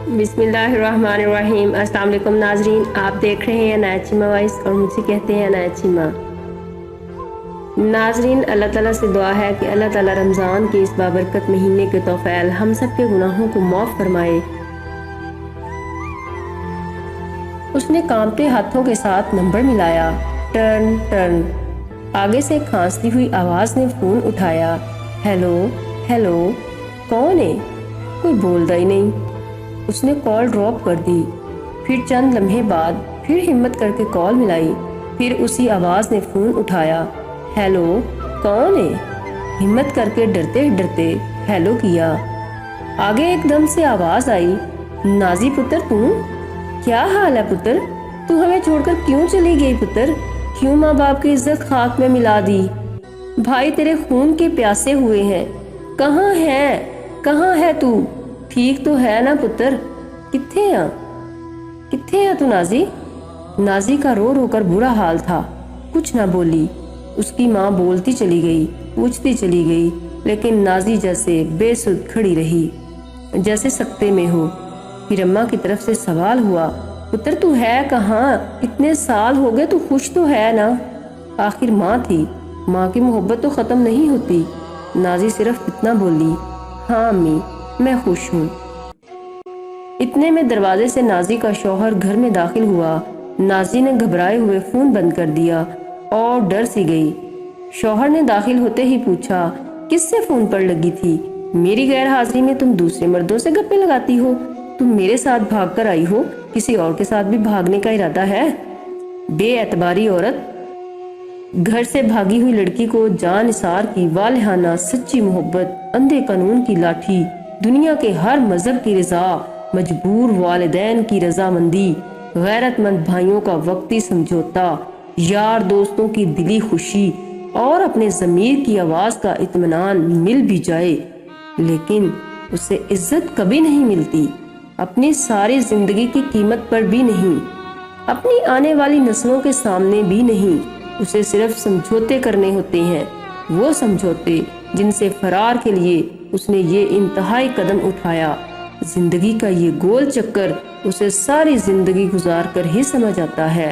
बिस्मिल्लाहिर्रहमानिर्रहीम। अस्सलाम वालेकुम नाजरीन, आप देख रहे हैं अनायचिमा वॉइस और मुझे कहते हैं अनायचिमा। नाजरीन, अल्लाह ताला से दुआ है कि अल्लाह ताला रमज़ान के इस बाबरकत महीने के तौफैल हम सब के गुनाहों को माफ़ फरमाए। उसने कांपते हाथों के साथ नंबर मिलाया। Turn turn. आगे से खांसती हुई आवाज़ ने फ़ोन उठाया। हेलो हेलो, कौन है? कोई बोलता ही नहीं। उसने कॉल ड्रॉप कर दी। फिर चंद लम्हे बाद फिर हिम्मत करके कॉल मिलाई। फिर उसी आवाज़ ने फ़ोन उठाया। हेलो, कौन है? हिम्मत करके डरते डरते हेलो किया। आगे एकदम से आवाज़ आई, नाजी पुत्र तू? क्या हाल है पुत्र? तू हमें छोड़कर क्यों चली गई पुत्र? क्यों माँ बाप की इज्जत खाक में मिला दी? भाई तेरे खून के प्यासे हुए हैं। कहाँ है? कहाँ है तू? ठीक तो है ना पुत्र? कित्थे है तू नाजी? नाजी का रो रो कर बुरा हाल था। कुछ ना बोली। उसकी माँ बोलती चली गई, पूछती चली गई, लेकिन नाजी जैसे बेसुध खड़ी रही, जैसे सकते में हो। फिर अम्मा की तरफ से सवाल हुआ, पुत्र तू है कहाँ? इतने साल हो गए, तू खुश तो है ना? आखिर माँ थी, माँ की मोहब्बत तो ख़त्म नहीं होती। नाजी सिर्फ इतना बोली, हाँ अम्मी मैं खुश हूँ। इतने में दरवाजे से नाजी का शौहर घर में दाखिल हुआ। नाजी ने घबराए हुए फ़ोन बंद कर दिया और डर सी गई। शौहर ने दाखिल होते ही पूछा, किससे फ़ोन पर लगी थी? मेरी गैर हाजिरी में तुम दूसरे मर्दों से गप्पे लगाती हो? तुम मेरे साथ भाग कर आई हो, किसी और के साथ भी भागने का इरादा है? बेएतबारी औरत। घर से भागी हुई लड़की को जानिसार की वालिहाना सच्ची मोहब्बत, अंधे कानून की लाठी, दुनिया के हर मजहब की रजा, मजबूर वालिदैन की रजामंदी, गैरतमंद भाइयों का वक्ती समझौता, यार दोस्तों की दिली खुशी और अपने ज़मीर की आवाज़ का इत्मीनान मिल भी जाए, लेकिन उसे इज्जत कभी नहीं मिलती। अपनी सारी जिंदगी की कीमत पर भी नहीं, अपनी आने वाली नस्लों के सामने भी नहीं। उसे सिर्फ समझौते करने होते हैं, वो समझौते जिनसे फरार के लिए उसने ये इंतहाई कदम उठाया। जिंदगी का ये गोल चक्कर उसे सारी जिंदगी गुजार कर ही समझ आता है।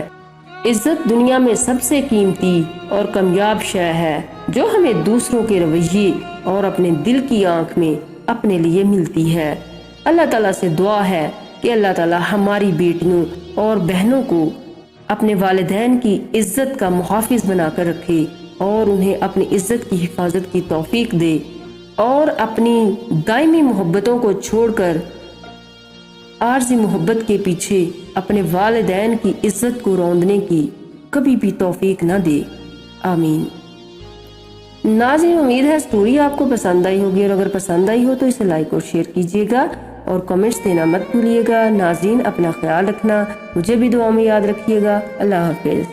इज्जत दुनिया में सबसे कीमती और कामयाब शय है जो हमें दूसरों के रवैये और अपने दिल की आंख में अपने लिए मिलती है। अल्लाह ताला से दुआ है कि अल्लाह ताला हमारी बेटियों और बहनों को अपने वालिदैन की इज्जत का मुहाफिज बनाकर रखे और उन्हें अपनी इज्जत की हिफाजत की तौफीक दे और अपनी दायमी मोहब्बतों को छोड़कर आर्जी मोहब्बत के पीछे अपने वालिदैन की इज्जत को रौंदने की कभी भी तौफीक न दे। आमीन। नाज़रीन, उम्मीद है स्टोरी आपको पसंद आई होगी और अगर पसंद आई हो तो इसे लाइक और शेयर कीजिएगा और कमेंट्स देना मत भूलिएगा। नाज़रीन, अपना ख्याल रखना, मुझे भी दुआ में याद रखिएगा। अल्लाह हाफिज़।